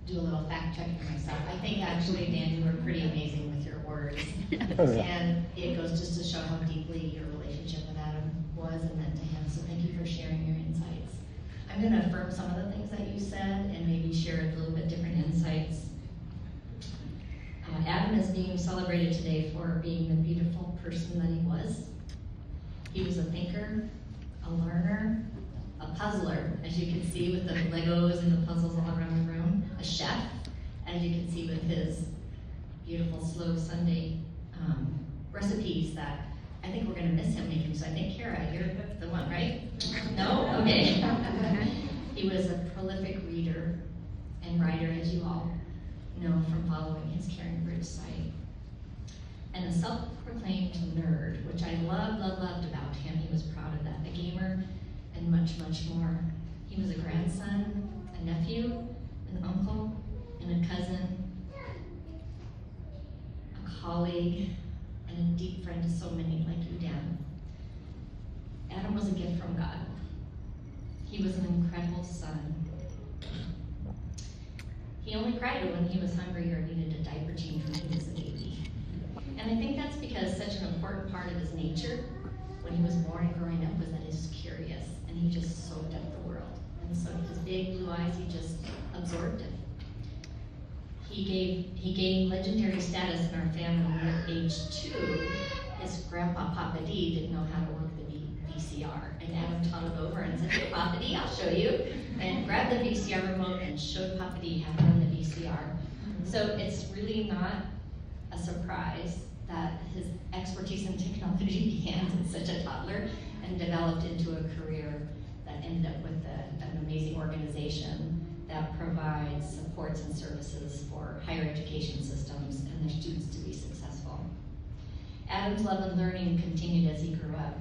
do a little fact checking myself. I think actually, Dan, you were pretty amazing with your words. And it goes just to show how deeply your relationship with Adam was and meant to him. So thank you for sharing your insights. I'm going to affirm some of the things that you said and maybe share a little bit different insights. Adam is being celebrated today for being the beautiful person that he was. He was a thinker, a learner, a puzzler, as you can see with the Legos and the puzzles all around the room, a chef, as you can see with his beautiful slow Sunday recipes that I think we're going to miss him making. So I think, Kara, you're the one, right? No? Okay. He was a prolific reader and writer, as you all know from following his Caring Bridge site. And a self-proclaimed nerd, which I loved about him. He was proud of that. A gamer and much, much more. He was a grandson, a nephew, an uncle, and a cousin, a colleague, and a deep friend to so many like you, Dan. Adam was a gift from God. He was an incredible son. He only cried when he was hungry or needed a diaper change when he was a baby. And I think that's because such an important part of his nature when he was born and growing up was that he was curious and he just soaked up the world. And so his big blue eyes, he just absorbed it. He gained legendary status in our family when at age 2. His grandpa, Papa D, didn't know how to work the VCR. And Adam taught it over and said, "Hey, Papa D, I'll show you." And grabbed the VCR remote and showed Papa D how to run the VCR. So it's really not a surprise that his expertise in technology began as such a toddler and developed into a career that ended up with an amazing organization that provides supports and services for higher education systems and their students to be successful. Adam's love of learning continued as he grew up.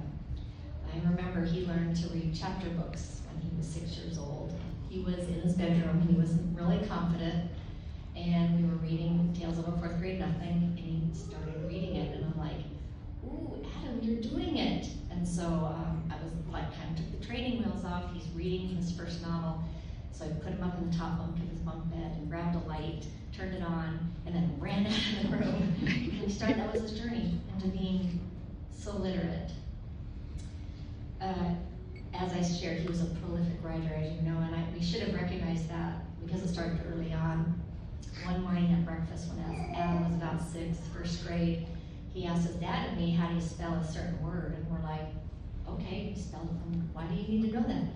I remember he learned to read chapter books when he was 6 years old. He was in his bedroom and he wasn't really confident, and we were reading Tales of a Fourth Grade Nothing, and he started reading it, and I'm like, "Ooh, Adam, you're doing it." And so I was like, kind of took the training wheels off. He's reading his first novel. So I put him up in the top bunk of his bunk bed and grabbed a light, turned it on, and then ran out of the room. And that was his journey into being so literate. As I shared, he was a prolific writer, as you know, and we should have recognized that because it started early on. One morning at breakfast when Adam was about 6, first grade, he asked his dad and me, "How do you spell a certain word?" And we're like, "Okay, you spelled it from, why do you need to know that?" And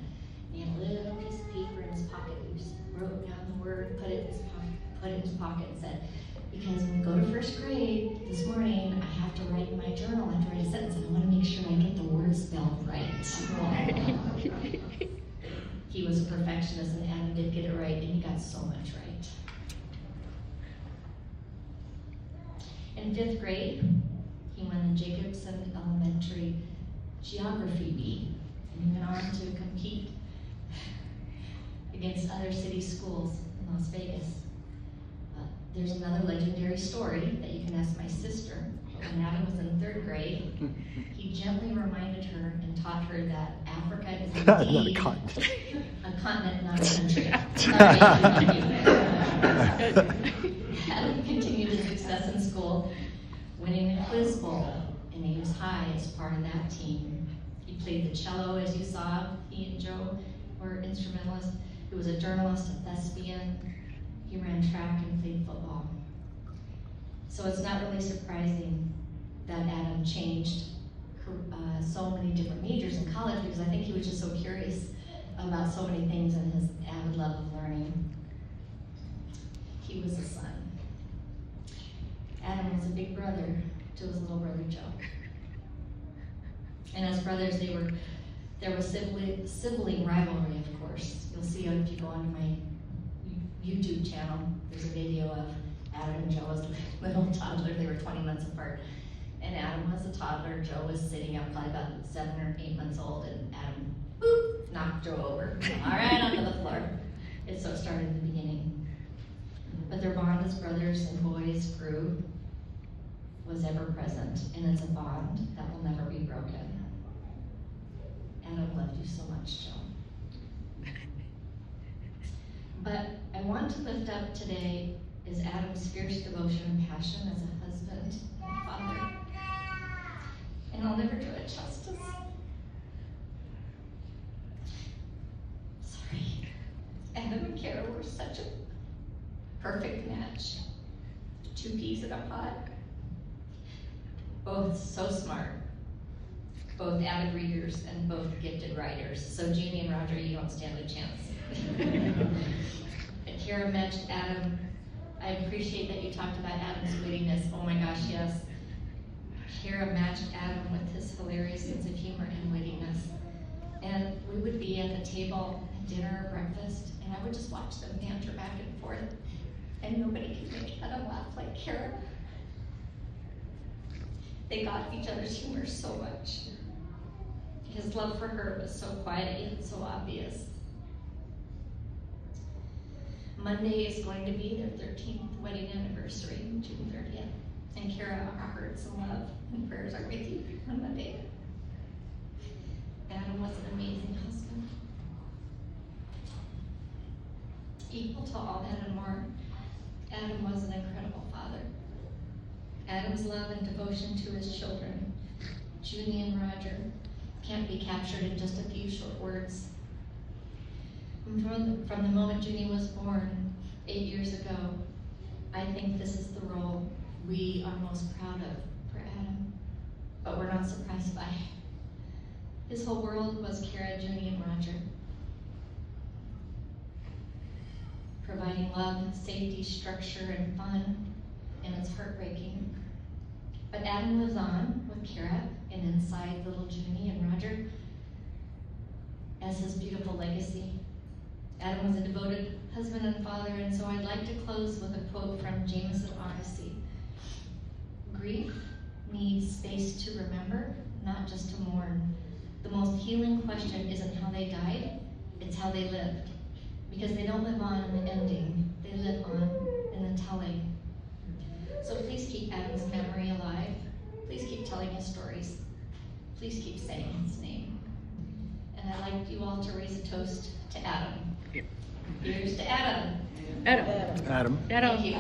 he had a little piece of paper in his pocket. He just wrote down the word, put it in his pocket, and said, "Because when we go to first grade this morning, I have to write in my journal, I have to write a sentence, and I want to make sure I get the word spelled right." He was a perfectionist, and Adam did get it right, and he got so much right. In 5th grade, he won the Jacobson Elementary Geography Bee, and he went on to compete against other city schools in Las Vegas. There's another legendary story that you can ask my sister. When Adam was in 3rd grade, he gently reminded her and taught her that Africa is indeed a continent, not a country. Adam continued his success in school, winning the Quiz Bowl in Ames High as part of that team. He played the cello, as you saw. He and Joe were instrumentalists. He was a journalist, a thespian. He ran track and played football. So it's not really surprising that Adam changed so many different majors in college, because I think he was just so curious about so many things and his avid love of learning. He was a son. Adam was a big brother to his little brother Joe. And as brothers, there was sibling rivalry, of course. You'll see if you go onto my YouTube channel, there's a video of Adam and Joe as little toddler. They were 20 months apart. And Adam was a toddler. Joe was sitting up probably about 7 or 8 months old, and Adam, boop, knocked Joe over. All right, onto the floor. And so it started in the beginning. But their bond as brothers and boys grew, was ever present, and it's a bond that will never be broken. Adam loved you so much, Joe. But I want to lift up today is Adam's fierce devotion and passion as a husband and father. And I'll never do it justice. Sorry. Adam and Kara were such a perfect match. Two peas in a pod. Both so smart. Both avid readers and both gifted writers. So Junie and Roger, you don't stand a chance. And Kara matched Adam. I appreciate that you talked about Adam's wittiness. Oh my gosh, yes. Kara matched Adam with his hilarious sense of humor and wittiness. And we would be at the table at dinner or breakfast, and I would just watch them banter back and forth. And nobody could make Adam laugh like Kara. They got each other's humor so much. His love for her was so quiet yet so obvious. Monday is going to be their 13th wedding anniversary, June 30th. And Kara, our hearts and love and prayers are with you on Monday. Adam was an amazing husband. Equal to all that and more, Adam was an incredible father. Adam's love and devotion to his children, Junie and Roger, can't be captured in just a few short words. From the moment Junie was born 8 years ago, I think this is the role we are most proud of for Adam, but we're not surprised by it. His whole world was Kara, Junie, and Roger. Providing love, safety, structure, and fun, and it's heartbreaking. But Adam lives on with Kara and inside little Junie and Roger as his beautiful legacy. Adam was a devoted husband and father, and so I'd like to close with a quote from Jameson Odyssey. Grief needs space to remember, not just to mourn. The most healing question isn't how they died, it's how they lived. Because they don't live on in the ending, they live on in the telling. So please keep Adam's memory alive. Please keep telling his stories. Please keep saying his name. And I'd like you all to raise a toast to Adam. Yep. Here's to Adam. Adam. Thank you.